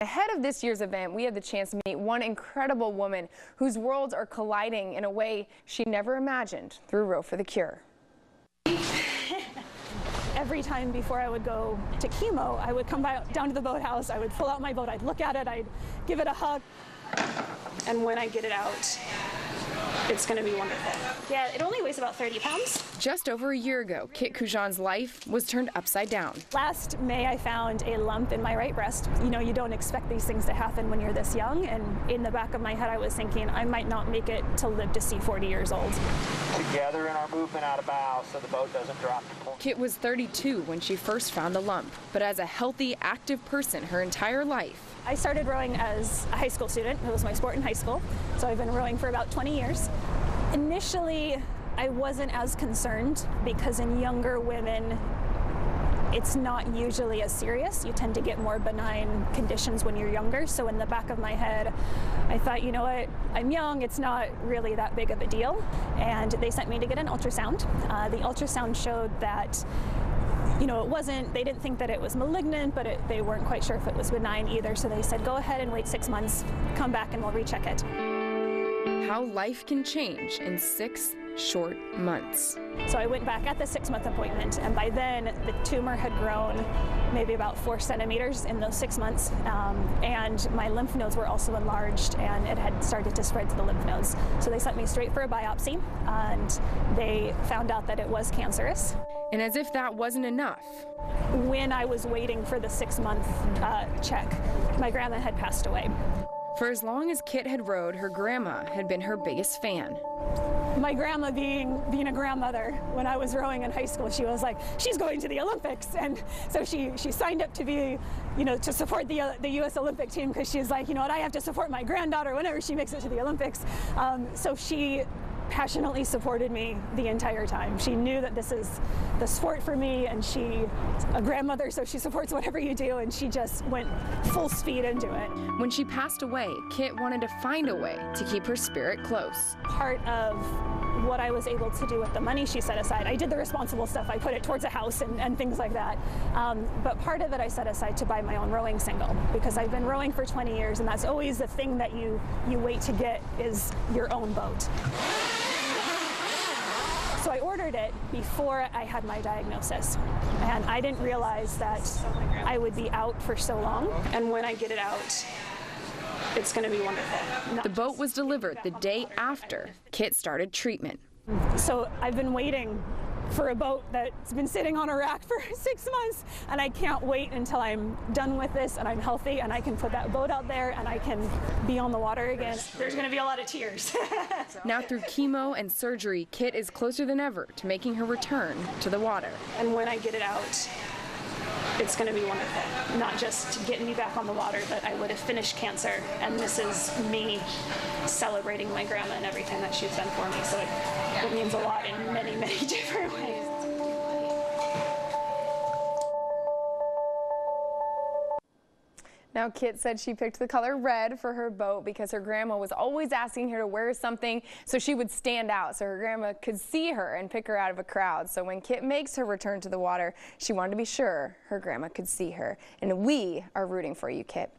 Ahead of this year's event, we had the chance to meet one incredible woman whose worlds are colliding in a way she never imagined through Row for the Cure. Every time before I would go to chemo, I would come down to the boathouse, I would pull out my boat, I'd look at it, I'd give it a hug. And when I get it out, it's going to be wonderful. Yeah, it only weighs about 30 pounds. Just over a year ago, Kit Cujon's life was turned upside down. Last May, I found a lump in my right breast. You know, you don't expect these things to happen when you're this young, and in the back of my head, I was thinking I might not make it to live to see 40 years old. Together in our movement out of bow so the boat doesn't drop to port. Kit was 32 when she first found the lump, but as a healthy, active person her entire life. I started rowing as a high school student. It was my sport in high school, so I've been rowing for about 20 years. Initially, I wasn't as concerned because in younger women, it's not usually as serious. You tend to get more benign conditions when you're younger. So in the back of my head, I thought, you know what, I'm young, it's not really that big of a deal. And they sent me to get an ultrasound. The ultrasound showed that, you know, they didn't think that it was malignant, but they weren't quite sure if it was benign either. So they said, go ahead and wait 6 months, come back and we'll recheck it. How life can change in 6 short months. So I went back at the 6-month appointment, and by then the tumor had grown maybe about 4 centimeters in those 6 months, and my lymph nodes were also enlarged, and it had started to spread to the lymph nodes. So they sent me straight for a biopsy, and they found out that it was cancerous. And as if that wasn't enough, when I was waiting for the 6-month check, my grandma had passed away. For as long as Kit had rowed, her grandma had been her biggest fan. My grandma being a grandmother, when I was rowing in high school, she was like, she's going to the Olympics. And so she signed up to be, you know, to support the U.S. Olympic team, because she's like, you know what, I have to support my granddaughter whenever she makes it to the Olympics. So she passionately supported me the entire time. She knew that this is the sport for me, and she's a grandmother, so she supports whatever you do, and she just went full speed into it. When she passed away, Kit wanted to find a way to keep her spirit close. Part of what I was able to do with the money she set aside, I did the responsible stuff. I put it towards a house and things like that. But part of it I set aside to buy my own rowing single, because I've been rowing for 20 years, and that's always the thing that you wait to get is your own boat. So I ordered it before I had my diagnosis, and I didn't realize that I would be out for so long. And when I get it out, it's going to be wonderful. The boat was delivered the day after Kit started treatment. So I've been waiting for a boat that's been sitting on a rack for 6 months, and I can't wait until I'm done with this and I'm healthy and I can put that boat out there and I can be on the water again. There's going to be a lot of tears. Now through chemo and surgery, Kit is closer than ever to making her return to the water. And when I get it out, it's going to be wonderful. Not just getting me back on the water, but I would have finished cancer, and this is me celebrating my grandma and everything that she's done for me. So it means a lot in many, many different ways. Now, Kit said she picked the color red for her boat because her grandma was always asking her to wear something so she would stand out, so her grandma could see her and pick her out of a crowd. So when Kit makes her return to the water, she wanted to be sure her grandma could see her. And we are rooting for you, Kit.